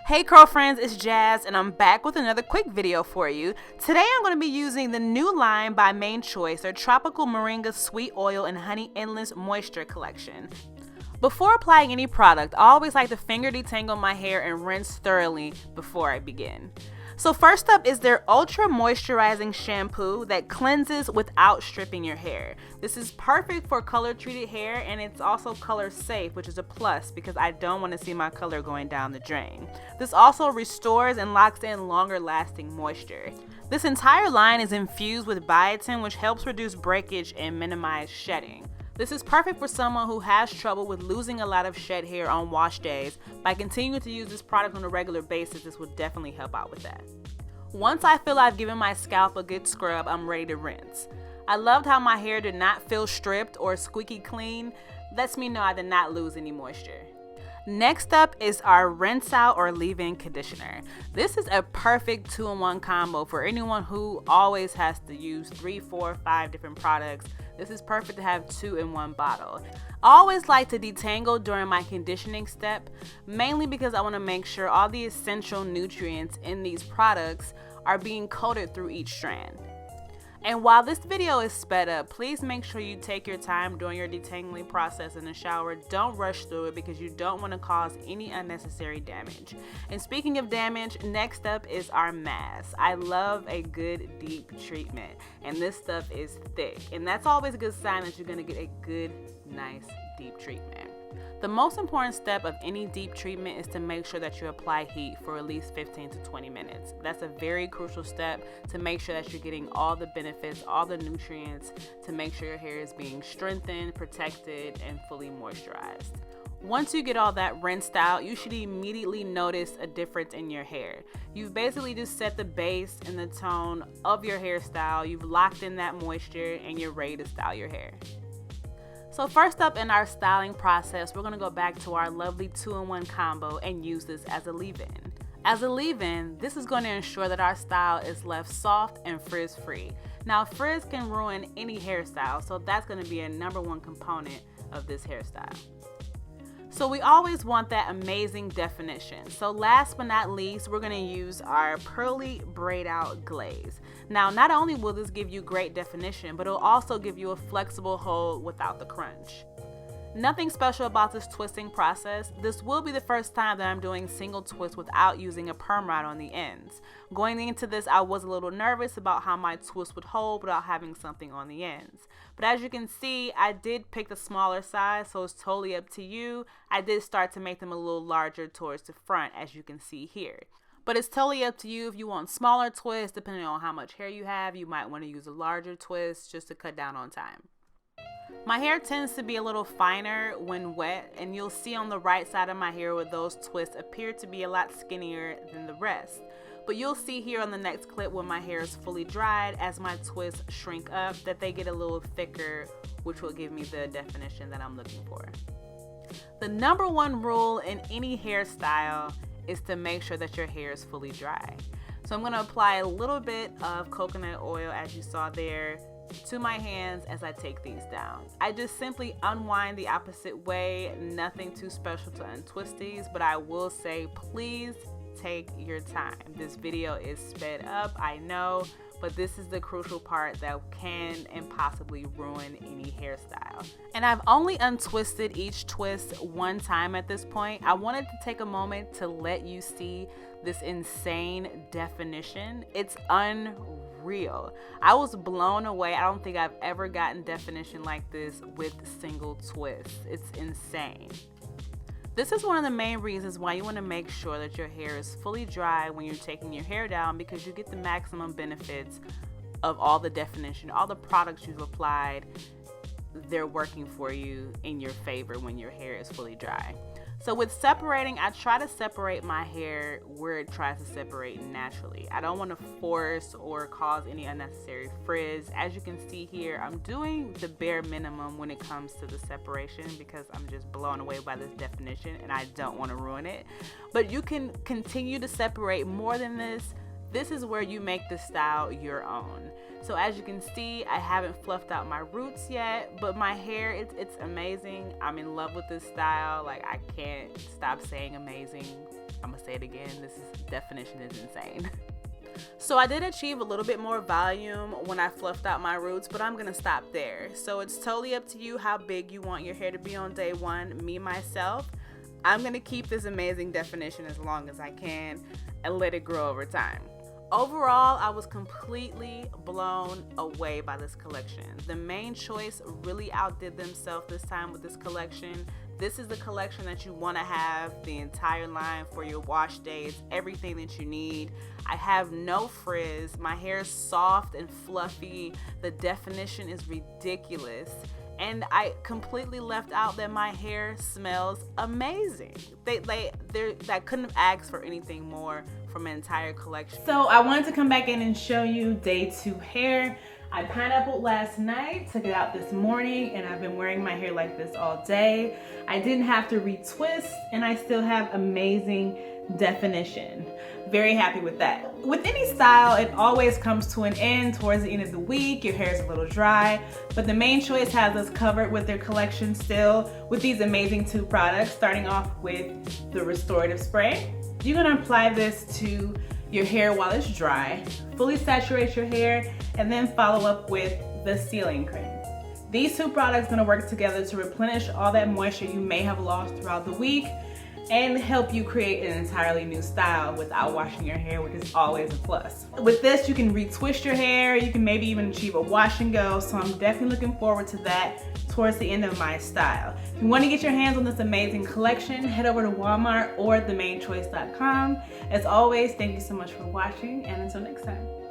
Hey curl friends, it's Jazz and I'm back with another quick video for you. Today I'm going to be using the new line by Main Choice, their Tropical Moringa Sweet Oil and Honey Endless Moisture Collection. Before applying any product, I always like to finger detangle my hair and rinse thoroughly before I begin. So first up is their Ultra Moisturizing Shampoo that cleanses without stripping your hair. This is perfect for color treated hair and it's also color safe, which is a plus because I don't want to see my color going down the drain. This also restores and locks in longer lasting moisture. This entire line is infused with biotin, which helps reduce breakage and minimize shedding. This is perfect for someone who has trouble with losing a lot of shed hair on wash days. By continuing to use this product on a regular basis, this will definitely help out with that. Once I feel I've given my scalp a good scrub, I'm ready to rinse. I loved how my hair did not feel stripped or squeaky clean. Lets me know I did not lose any moisture. Next up is our rinse out or leave-in conditioner. This is a perfect 2-in-1 combo for anyone who always has to use 3, 4, 5 different products. This is perfect to have 2 in 1 bottle. I always like to detangle during my conditioning step, mainly because I want to make sure all the essential nutrients in these products are being coated through each strand. And while this video is sped up, please make sure you take your time during your detangling process in the shower. Don't rush through it because you don't want to cause any unnecessary damage. And speaking of damage, next up is our mask. I love a good deep treatment, and this stuff is thick. And that's always a good sign that you're going to get a good, nice, deep treatment. The most important step of any deep treatment is to make sure that you apply heat for at least 15 to 20 minutes. That's a very crucial step to make sure that you're getting all the benefits, all the nutrients, to make sure your hair is being strengthened, protected, and fully moisturized. Once you get all that rinsed out, you should immediately notice a difference in your hair. You've basically just set the base and the tone of your hairstyle, you've locked in that moisture, and you're ready to style your hair. So first up in our styling process, we're going to go back to our lovely 2-in-1 combo and use this as a leave-in. As a leave-in, this is going to ensure that our style is left soft and frizz-free. Now frizz can ruin any hairstyle, so that's going to be a #1 component of this hairstyle. So we always want that amazing definition. So last but not least, we're going to use our Pearly Braid Out Glaze. Now, not only will this give you great definition, but it'll also give you a flexible hold without the crunch. Nothing special about this twisting process. This will be the first time that I'm doing single twist without using a perm rod on the ends. Going into this, I was a little nervous about how my twist would hold without having something on the ends. But as you can see, I did pick the smaller size, so it's totally up to you. I did start to make them a little larger towards the front, as you can see here. But it's totally up to you. If you want smaller twists, depending on how much hair you have, you might want to use a larger twist just to cut down on time. My hair tends to be a little finer when wet, and you'll see on the right side of my hair where those twists appear to be a lot skinnier than the rest. But you'll see here on the next clip when my hair is fully dried, as my twists shrink up, that they get a little thicker, which will give me the definition that I'm looking for. The #1 rule in any hairstyle is to make sure that your hair is fully dry. So I'm going to apply a little bit of coconut oil, as you saw there, to my hands as I take these down. I just simply unwind the opposite way, nothing too special to untwist these, but I will say please take your time. This video is sped up, I know, but this is the crucial part that can and possibly ruin any hairstyle. And I've only untwisted each twist one time at this point. I wanted to take a moment to let you see this insane definition. It's unreal. I was blown away. I don't think I've ever gotten definition like this with single twists. It's insane. This is one of the main reasons why you want to make sure that your hair is fully dry when you're taking your hair down, because you get the maximum benefits of all the definition, all the products you've applied. They're working for you in your favor when your hair is fully dry. So with separating, I try to separate my hair where it tries to separate naturally. I don't want to force or cause any unnecessary frizz. As you can see here, I'm doing the bare minimum when it comes to the separation because I'm just blown away by this definition and I don't want to ruin it. But you can continue to separate more than this. This is where you make the style your own. So as you can see, I haven't fluffed out my roots yet, but my hair, it's amazing. I'm in love with this style. Like, I can't stop saying amazing. I'm gonna say it again, this definition is insane. So I did achieve a little bit more volume when I fluffed out my roots, but I'm gonna stop there. So it's totally up to you how big you want your hair to be on day one. Me, myself, I'm gonna keep this amazing definition as long as I can and let it grow over time. Overall, I was completely blown away by this collection. The Mane Choice really outdid themselves this time with this collection. This is the collection that you want to have the entire line for your wash days, everything that you need. I have no frizz. My hair is soft and fluffy. The definition is ridiculous. And I completely left out that my hair smells amazing. I couldn't have asked for anything more from an entire collection. So I wanted to come back in and show you day 2 hair. I pineappled last night, took it out this morning, and I've been wearing my hair like this all day. I didn't have to retwist, and I still have amazing definition. Very happy with that. With any style, it always comes to an end towards the end of the week. Your hair is a little dry, but the Mane Choice has us covered with their collection still with these amazing 2 products, starting off with the Restorative Spray. You're gonna apply this to your hair while it's dry, fully saturate your hair, and then follow up with the sealing cream. These 2 products are gonna work together to replenish all that moisture you may have lost throughout the week and help you create an entirely new style without washing your hair, which is always a plus. With this, you can retwist your hair, you can maybe even achieve a wash and go, so I'm definitely looking forward to that towards the end of my style. If you want to get your hands on this amazing collection, head over to Walmart or themanechoice.com. As always, thank you so much for watching, and until next time.